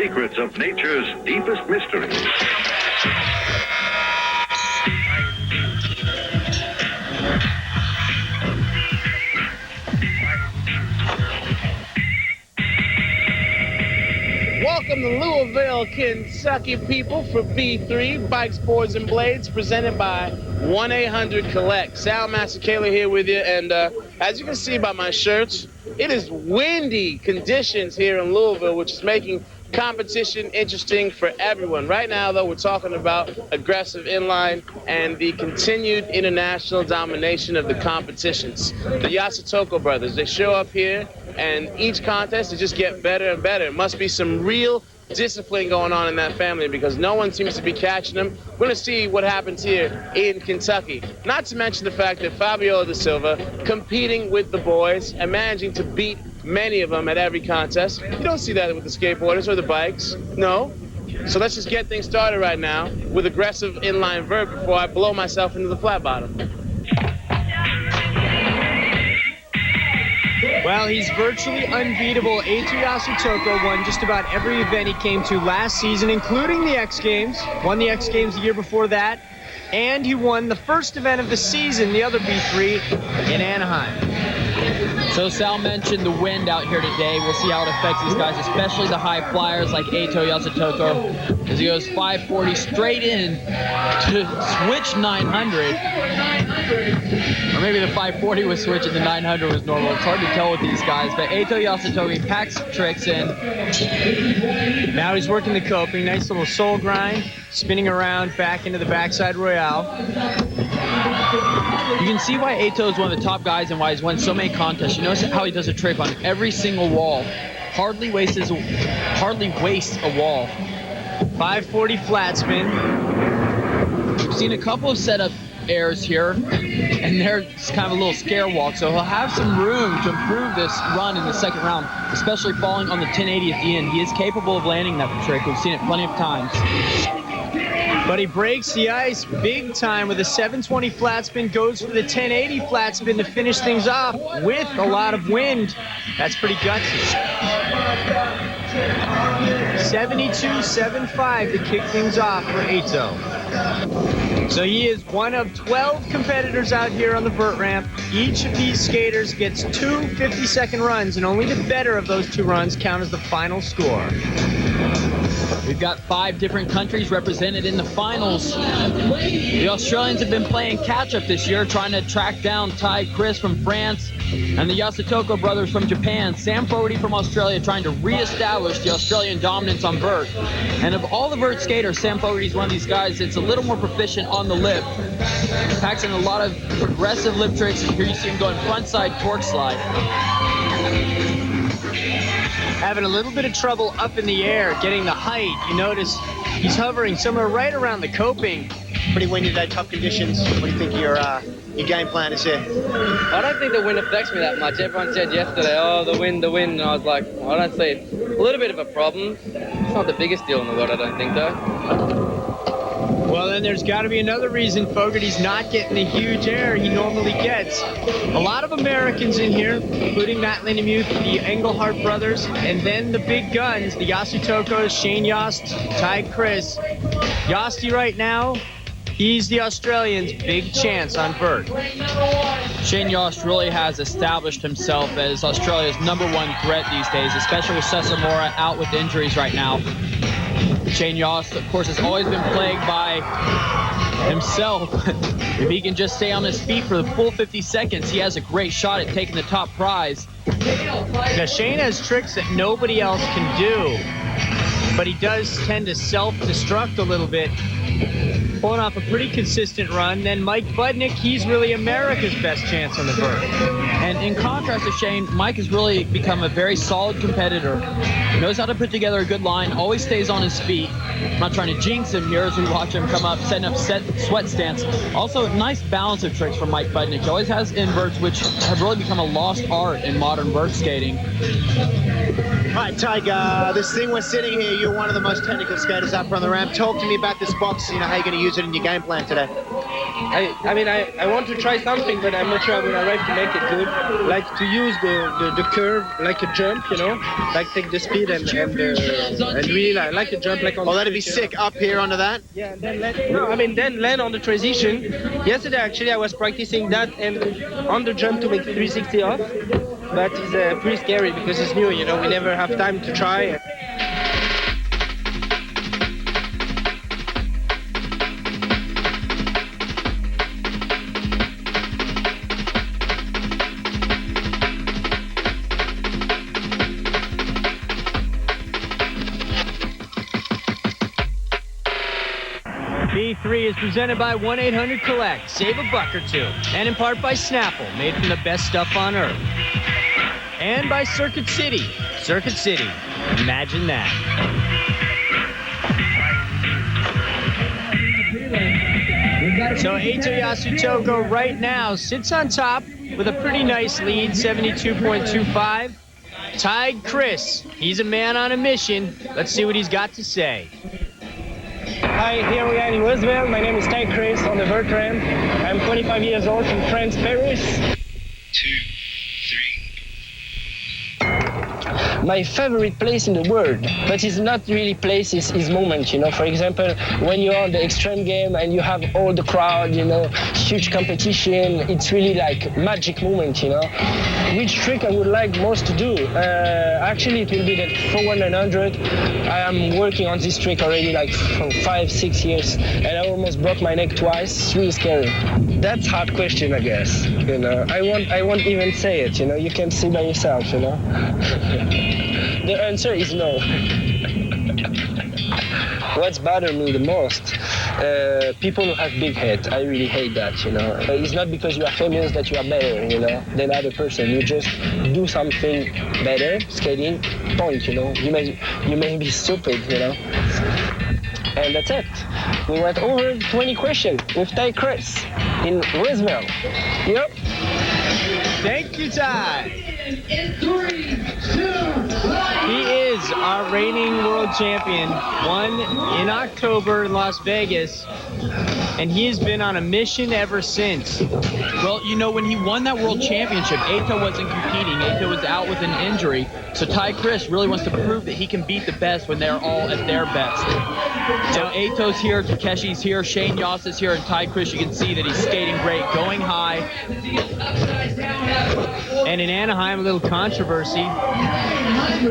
secrets of nature's deepest mysteries. Welcome to Louisville, Kentucky, people, for B3 Bikes, Boards, and Blades, presented by 1-800-COLLECT. Sal Masakela here with you, and as you can see by my shirts, it is windy conditions here in Louisville, which is making competition interesting for everyone. Right now, though, we're talking about aggressive inline and the continued international domination of the competitions. The Yasu Toko brothers, they show up here, and each contest, they just get better and better. It must be some real discipline going on in that family because no one seems to be catching them. We're going to see what happens here in Kentucky. Not to mention the fact that Fabiola da Silva competing with the boys and managing to beat many of them at every contest. You don't see that with the skateboarders or the bikes. No. So let's just get things started right now with aggressive inline vert before I blow myself into the flat bottom. Well, he's virtually unbeatable. Yasu Toko won just about every event he came to last season, including the X Games. Won the X Games the year before that. And he won the first event of the season, the other B3, in Anaheim. So Sal mentioned the wind out here today. We'll see how it affects these guys, especially the high flyers like Yasu Toko, as he goes 540 straight in to switch 900. Or maybe the 540 was switching, the 900 was normal. It's hard to tell with these guys, but Yasu Toko, he packs some tricks in. Now he's working the coping, nice little soul grind, spinning around back into the backside Royale. You can see why Ato is one of the top guys and why he's won so many contests. You notice how he does a trick on every single wall. Hardly wastes a wall. 540 flat spin. We've seen a couple of setup airs here, and there's kind of a little scare walk, so he'll have some room to improve this run in the second round, especially falling on the 1080 at the end. He is capable of landing that trick. We've seen it plenty of times. But he breaks the ice big time with a 720 flat spin, goes for the 1080 flat spin to finish things off with a lot of wind. That's pretty gutsy. 72.75 to kick things off for Ato. So he is one of 12 competitors out here on the vert ramp. Each of these skaters gets 2 50-second runs, and only the better of those 2 runs count as the final score. We've got 5 different countries represented in the finals. The Australians have been playing catch-up this year, trying to track down Tighe Chris from France and the Yasu Toko brothers from Japan. Sam Fogarty from Australia trying to reestablish the Australian dominance on vert. And of all the vert skaters, Sam Fogarty is one of these guys that's a little more proficient on the lip. Packs in a lot of progressive lip tricks, and here you see him going frontside torque slide. Having a little bit of trouble up in the air, getting the height. You notice he's hovering somewhere right around the coping. Pretty windy today, tough conditions. What do you think your game plan is here? I don't think the wind affects me that much. Everyone said yesterday, oh, the wind, and I was like, I don't see it. A little bit of a problem. It's not the biggest deal in the world, I don't think, though. Well, then there's got to be another reason Fogarty's not getting the huge air he normally gets. A lot of Americans in here, including Matt Lindenmuth, the Engelhardt brothers, and then the big guns, the Yasu Tokos, Shane Yost, Tighe Chris. Yosti right now, he's the Australians' big chance on vert. Shane Yost really has established himself as Australia's #1 threat these days, especially with Sesamora out with injuries right now. Shane Yost, of course, has always been plagued by himself. If he can just stay on his feet for the full 50 seconds, he has a great shot at taking the top prize. Now, Shane has tricks that nobody else can do, but he does tend to self-destruct a little bit. Pulling off a pretty consistent run. Then Mike Budnick, he's really America's best chance on the vert. And in contrast to Shane, Mike has really become a very solid competitor. Knows how to put together a good line, always stays on his feet. I'm not trying to jinx him here as we watch him come up, setting up sweat stance. Also, a nice balance of tricks from Mike Budnick. He always has inverts, which have really become a lost art in modern vert skating. All right, Tighe, this thing we're sitting here, you're one of the most technical skaters up on the ramp. Talk to me about this box, how you're going to use it in your game plan today. I want to try something, but I'm not sure I will arrive to make it good. Like to use the curve like a jump, you know, like take the speed and really like a jump like on. Oh, that'd be sick up here onto that. Yeah, and then land on the transition. Yesterday actually I was practicing that and on the jump to make 360 off, but it's pretty scary because it's new, you know, we never have time to try. B3 is presented by 1-800-COLLECT. Save a buck or two. And in part by Snapple, made from the best stuff on earth. And by Circuit City. Circuit City. Imagine that. So Eito Yasu Toko right now sits on top with a pretty nice lead, 72.25. Tighe Chris, he's a man on a mission. Let's see what he's got to say. Hi, here we are in Louisville. My name is Tighe Chris on the Vert ramp. I'm 25 years old from France, Paris. 2, 3. My favorite place in the world, but it's not really place, it's moment, you know. For example, when you're on the extreme game and you have all the crowd, you know, huge competition, it's really like magic moment, you know. Which trick I would like most to do? Actually, it will be the 400. I am working on this trick already like for 5-6 years, and I almost broke my neck twice. It's really scary. That's a hard question, I guess. You know, I won't even say it. You know, you can see by yourself. You know. The answer is no. What's bothered me the most? People who have big heads. I really hate that, you know. It's not because you are famous that you are better, you know, than other person. You just do something better, skating, point, you know. You may be stupid, you know. And that's it. We went over 20 questions with Tighe Chris in Louisville. Yep. Thank you, Tighe. He is our reigning world champion, won in October in Las Vegas, and he has been on a mission ever since. Well, you know, when he won that world championship, Eito wasn't competing. Eito was out with an injury. So Tighe Chris really wants to prove that he can beat the best when they're all at their best. So Eito's here, Takeshi's here, Shane Yoss is here, and Tighe Chris, you can see that he's skating great, going high. And in Anaheim, a little controversy.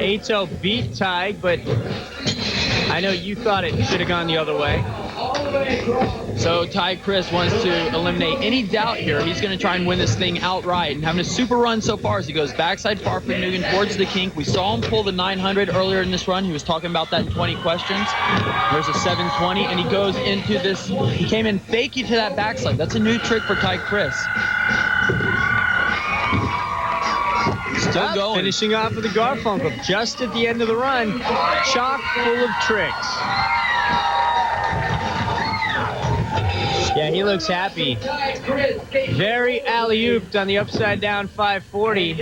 Eito beat Tighe, but I know you thought it should have gone the other way. So Tighe Chris wants to eliminate any doubt here. He's going to try and win this thing outright, and having a super run so far as he goes backside far from Nugent towards the kink. We saw him pull the 900 earlier in this run. He was talking about that in 20 questions. There's a 720, and he goes into this. He came in fakey to that backslide. That's a new trick for Tighe Chris. Still going. Finishing off with the Garfunkel just at the end of the run. Chock full of tricks. Yeah, he looks happy. Very alley-ooped on the upside down 540.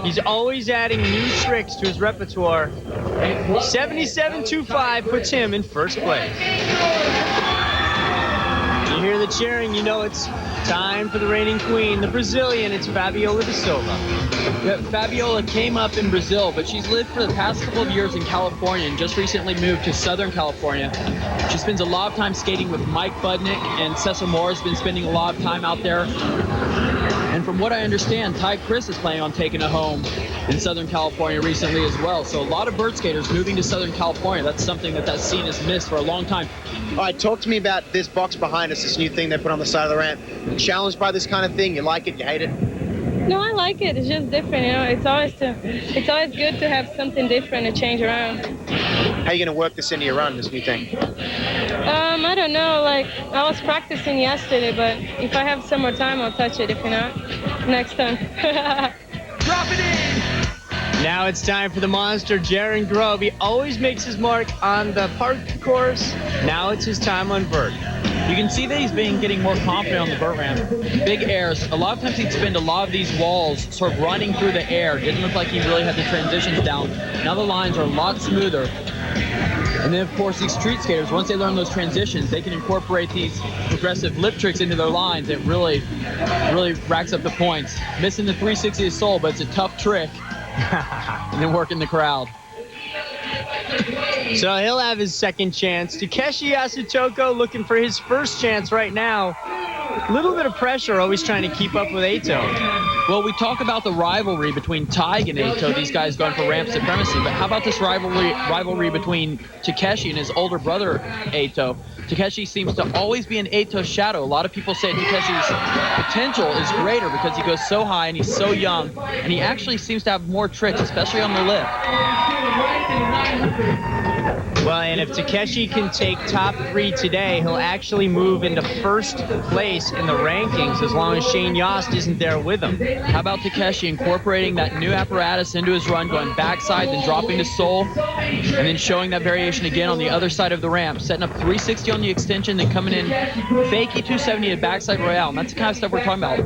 He's always adding new tricks to his repertoire. 77.25 puts him in first place. You hear the cheering, you know it's time for the reigning queen, the Brazilian. It's Fabiola da Silva. Yeah, Fabiola came up in Brazil, but she's lived for the past couple of years in California and just recently moved to Southern California. She spends a lot of time skating with Mike Budnick, and Cecil Moore has been spending a lot of time out there. And from what I understand, Tighe Chris is planning on taking a home in Southern California recently as well. So a lot of Vert skaters moving to Southern California. That's something that scene has missed for a long time. All right, talk to me about this box behind us, this new thing they put on the side of the ramp. You challenged by this kind of thing? You like it? You hate it? No, I like it. It's just different, you know. It's always good to have something different to change around. How are you going to work this into your run, this new thing? I don't know. Like, I was practicing yesterday, but if I have some more time, I'll touch it. If not, next time. Drop it in! Now it's time for the monster, Jaron Grove. He always makes his mark on the park course. Now it's his time on Vert. You can see that he's been getting more confident on the Vert ramp. Big airs. A lot of times he'd spend a lot of these walls sort of running through the air. Didn't look like he really had the transitions down. Now the lines are a lot smoother. And then, of course, these street skaters, once they learn those transitions, they can incorporate these aggressive lip tricks into their lines. It really racks up the points. Missing the 360 of Soul, but it's a tough trick. And then working the crowd. So he'll have his second chance. Takeshi Yasu looking for his first chance right now. A little bit of pressure, always trying to keep up with Ato. Well, we talk about the rivalry between Tighe and Ato, these guys going for ramp supremacy, but how about this rivalry between Takeshi and his older brother, Ato? Takeshi seems to always be in Ato's shadow. A lot of people say Takeshi's potential is greater because he goes so high and he's so young, and he actually seems to have more tricks, especially on the lip. Well, and if Takeshi can take top 3 today, he'll actually move into first place in the rankings as long as Shane Yost isn't there with him. How about Takeshi incorporating that new apparatus into his run, going backside, then dropping to Soul, and then showing that variation again on the other side of the ramp, setting up 360 on the extension, then coming in fakey 270 to backside Royale, and that's the kind of stuff we're talking about.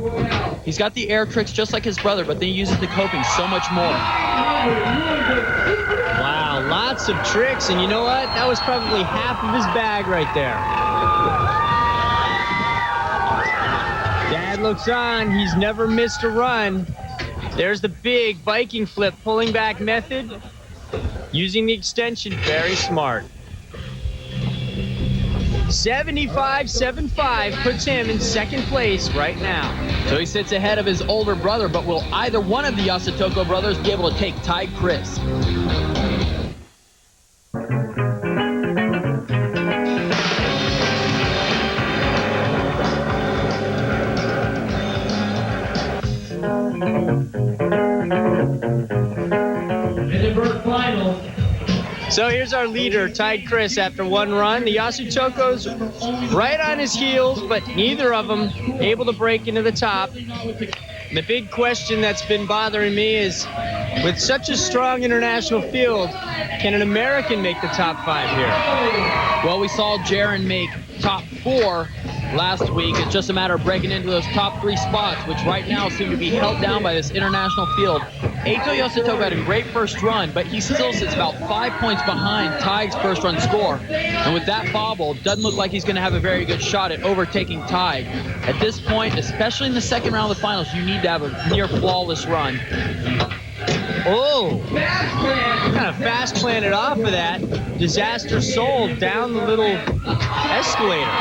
He's got the air tricks just like his brother, but then he uses the coping so much more. Wow, lots of tricks, and you know what? That was probably half of his bag right there. Dad looks on. He's never missed a run. There's the big Viking flip, pulling back method. Using the extension, very smart. 75.75 puts him in second place right now. So he sits ahead of his older brother, but will either one of the Yasu brothers be able to take Tighe Chris? So here's our leader, Tighe Chris, after one run. The Yasu Toko's right on his heels, but neither of them able to break into the top. The big question that's been bothering me is, with such a strong international field, can an American make the top 5 here? Well, we saw Jaron make top 4 last week. It's just a matter of breaking into those top 3 spots, which right now seem to be held down by this international field. Ato Yosutoko had a great first run, but he still sits about 5 points behind Tighe's first run score. And with that bobble, doesn't look like he's going to have a very good shot at overtaking Tighe. At this point, especially in the second round of the finals, you need to have a near flawless run. Oh, kind of fast planted off of that. Disaster Soul down the little escalator.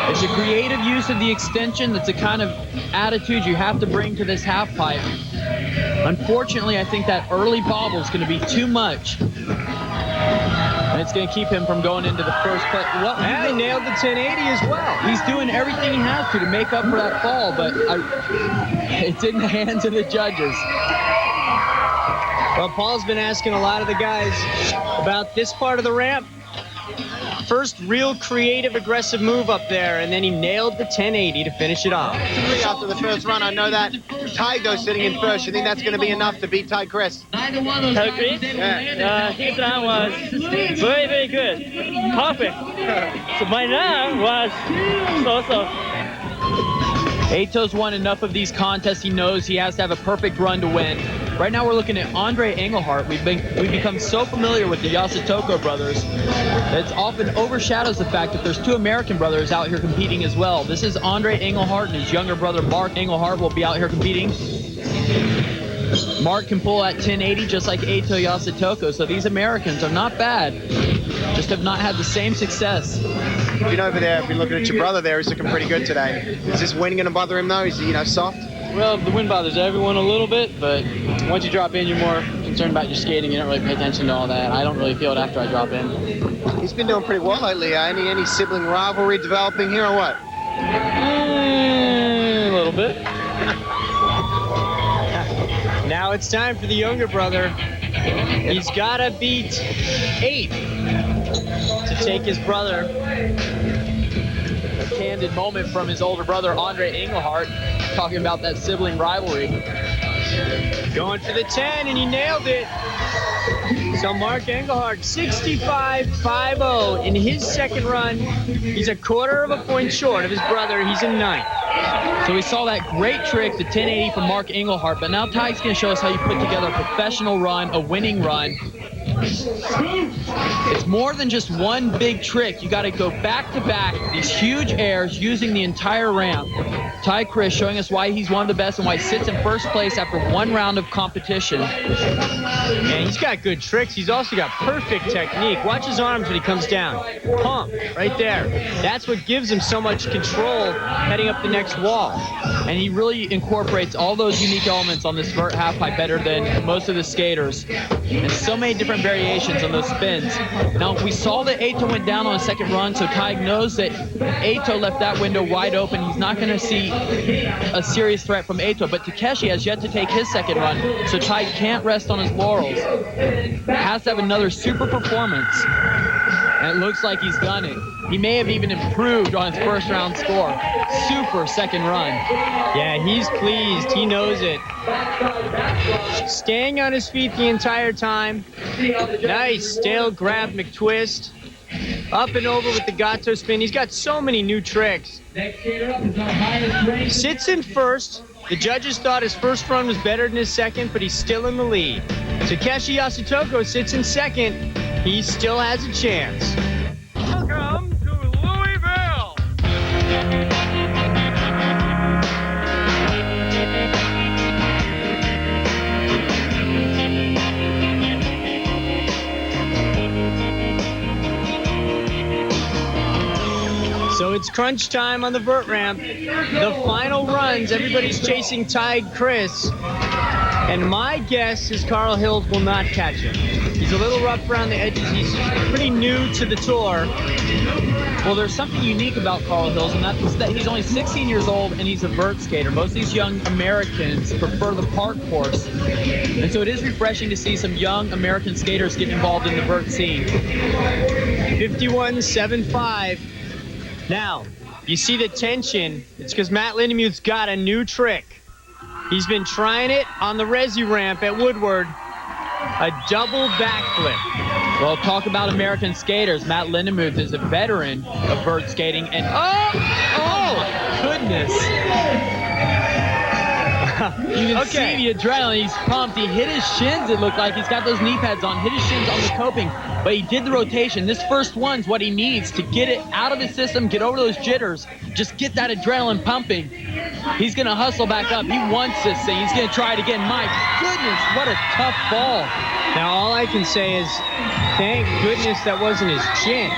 It's a creative use of the extension. That's the kind of attitude you have to bring to this half pipe. Unfortunately, I think that early bobble is going to be too much. And it's going to keep him from going into the first play. Well, and he nailed the 1080 as well. He's doing everything he has to make up for that fall, but it's in the hands of the judges. Well, Paul's been asking a lot of the guys about this part of the ramp. First real creative, aggressive move up there, and then he nailed the 1080 to finish it off. After the first run, I know that Tighe, though, sitting in first. You think that's going to be enough to beat Tighe Chris? Chris? Yeah. His run was very, very good. Perfect. So my run was so. Ato's won enough of these contests. He knows he has to have a perfect run to win. Right now we're looking at Andre Engelhardt. We've become so familiar with the Yasutoko brothers that it often overshadows the fact that there's 2 American brothers out here competing as well. This is Andre Engelhardt, and his younger brother Mark Engelhardt will be out here competing. Mark can pull at 1080 just like Ato Yasutoko, so these Americans are not bad, just have not had the same success. You know, over there, I've been looking at your brother there. He's looking pretty good today. Is this wind going to bother him, though? Is he, soft? Well, the wind bothers everyone a little bit, but once you drop in, you're more concerned about your skating. You don't really pay attention to all that. I don't really feel it after I drop in. He's been doing pretty well lately. Any sibling rivalry developing here or what? A little bit. Now it's time for the younger brother. He's got to beat 8 to take his brother. A candid moment from his older brother, Andre Engelhardt, talking about that sibling rivalry. Going for the 10, and he nailed it. So Mark Engelhardt, 65.50 in his second run. He's a quarter of a point short of his brother. He's in 9th. So we saw that great trick, the 1080 from Mark Engelhardt, but now Tighe's going to show us how you put together a professional run, a winning run. It's more than just one big trick. You got to go back to back, these huge airs using the entire ramp. Tighe Chris showing us why he's one of the best and why he sits in first place after one round of competition. And he's got good tricks. He's also got perfect technique. Watch his arms when he comes down. Pump, right there. That's what gives him so much control heading up the next wall. And he really incorporates all those unique elements on this vert half pipe better than most of the skaters. And so many different variations on those spins. Now, we saw that Ato went down on a second run, so Tighe knows that Ato left that window wide open. He's not going to see a serious threat from Ato, but Takeshi has yet to take his second run, so Tighe can't rest on his laurels. Has to have another super performance, and it looks like he's done it. He may have even improved on his first round score. Super second run. Yeah, he's pleased. He knows it. Staying on his feet the entire time. Nice tail grab McTwist. Up and over with the gato spin. He's got so many new tricks. Sits in first. The judges thought his first run was better than his second, but he's still in the lead. Takeshi Yasu sits in second. He still has a chance. Welcome to Louisville. So it's crunch time on the vert ramp. The final runs, everybody's chasing Tighe Chris. And my guess is Carl Hills will not catch him. He's a little rough around the edges. He's pretty new to the tour. Well, there's something unique about Carl Hills, and that's that he's only 16 years old and he's a vert skater. Most of these young Americans prefer the park course. And so it is refreshing to see some young American skaters get involved in the vert scene. 51.75. Now, you see the tension. It's because Matt Lindenmuth's got a new trick. He's been trying it on the Resi ramp at Woodward. A double backflip. Well, talk about American skaters. Matt Lindenmuth is a veteran of vert skating, and oh my goodness. You can see the adrenaline. He's pumped. He hit his shins, it looked like. He's got those knee pads on, hit his shins on the coping, but he did the rotation. This first one's what he needs to get it out of his system, get over those jitters, just get that adrenaline pumping. He's going to hustle back up. He wants this thing. He's going to try it again. My goodness, what a tough fall. Now, all I can say is, thank goodness that wasn't his chin.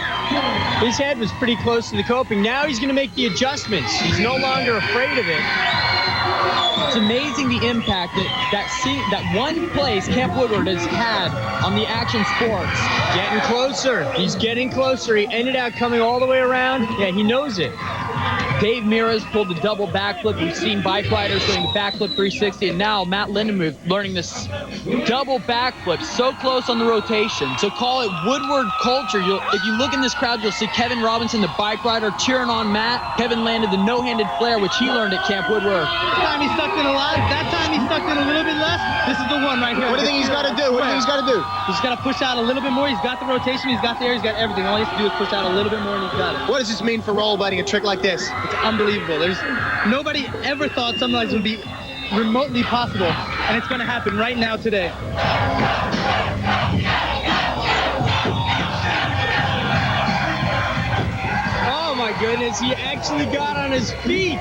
His head was pretty close to the coping. Now he's going to make the adjustments. He's no longer afraid of it. It's amazing the impact that one place Camp Woodward has had on the action sports. Getting closer. He's getting closer. He ended up coming all the way around. Yeah, he knows it. Dave Mira's pulled the double backflip. We've seen bike riders doing the backflip 360, and now Matt Lindenmuth learning this double backflip so close on the rotation. So call it Woodward culture. If you look in this crowd, you'll see Kevin Robinson, the bike rider, cheering on Matt. Kevin landed the no-handed flare, which he learned at Camp Woodward. That time he sucked in a lot. That time he sucked in a little bit less. This is the one right here. What do you think he's got to do? What do you think he's got to do? He's got to push out a little bit more. He's got the rotation. He's got the air. He's got everything. All he has to do is push out a little bit more, and he's got it. What does this mean for rollerblading, a trick like this? It's unbelievable. There's nobody ever thought something like this would be remotely possible, and it's going to happen right now today. Oh my goodness, he actually got on his feet.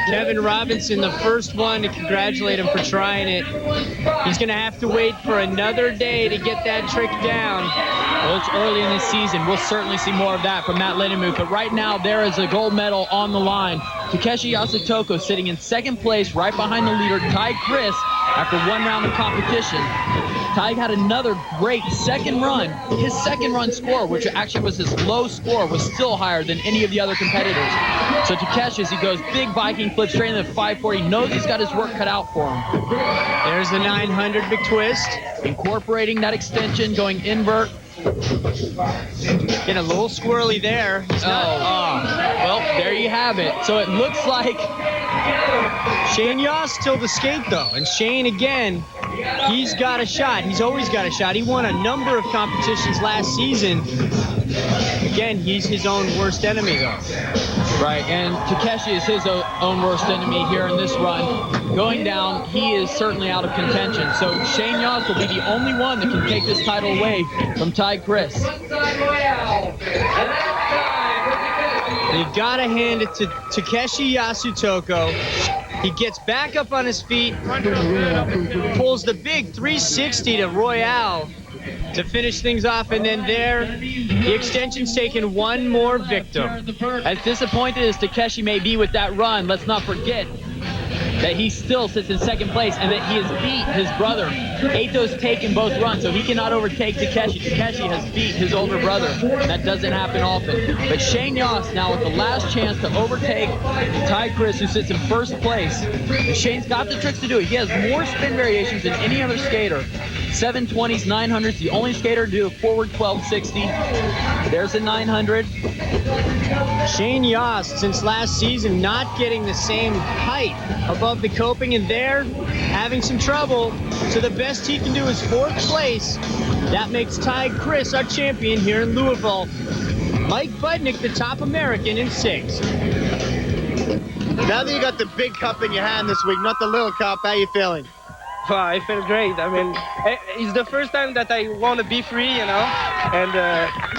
Kevin Robinson, the first one to congratulate him for trying it. He's going to have to wait for another day to get that trick down. Well, it's early in this season. We'll certainly see more of that from Matt Lindenmuth. But right now, there is a gold medal on the line. Takeshi Yasu sitting in second place right behind the leader, Tighe Chris, after one round of competition. Tighe had another great second run. His second run score, which actually was his low score, was still higher than any of the other competitors. So Takeshi, as he goes big Viking flip straight into the 540, knows he's got his work cut out for him. There's the 900 McTwist. Incorporating that extension, going invert. Getting a little squirrely there. Well, there you have it. So it looks like Shane Yass still to skate, though. And Shane, again, he's got a shot. He's always got a shot. He won a number of competitions last season. Again, he's his own worst enemy, though. Right, and Takeshi is his own worst enemy here in this run. Going down, he is certainly out of contention. So Shane Yasu will be the only one that can take this title away from Tighe Chris. You've got to hand it to Takeshi Yasu toko. He gets back up on his feet, pulls the big 360 to Royale to finish things off, and then there, the extension's taken one more victim. As disappointed as Takeshi may be with that run, let's not forget that he still sits in second place and that he has beat his brother. Ato's taken both runs, so he cannot overtake Takeshi. Takeshi has beat his older brother. That doesn't happen often. But Shane Yasu now with the last chance to overtake Tighe Chris, who sits in first place. And Shane's got the tricks to do it. He has more spin variations than any other skater. 720s, 900s, the only skater to do a forward 1260. There's a 900. Shane Yasu, since last season, not getting the same height above the coping, and there, having some trouble. So the best he can do is fourth place. That makes Tighe Chris our champion here in Louisville. Mike Budnick, the top American, in 6th. Now that you got the big cup in your hand this week, not the little cup, how you feeling? Wow, I feel great. I mean, it's the first time that I won a B3, you know, and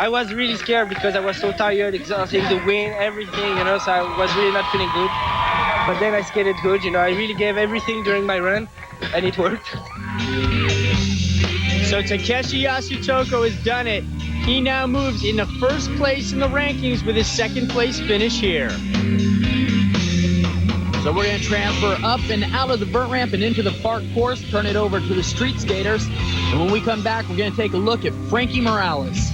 I was really scared because I was so tired, exhausted, the wind, everything, you know, so I was really not feeling good. But then I skated good, you know, I really gave everything during my run, and it worked. So Takeshi Yasu toko has done it. He now moves into first place in the rankings with his second place finish here. So we're going to transfer up and out of the vert ramp and into the park course, turn it over to the street skaters. And when we come back, we're going to take a look at Frankie Morales.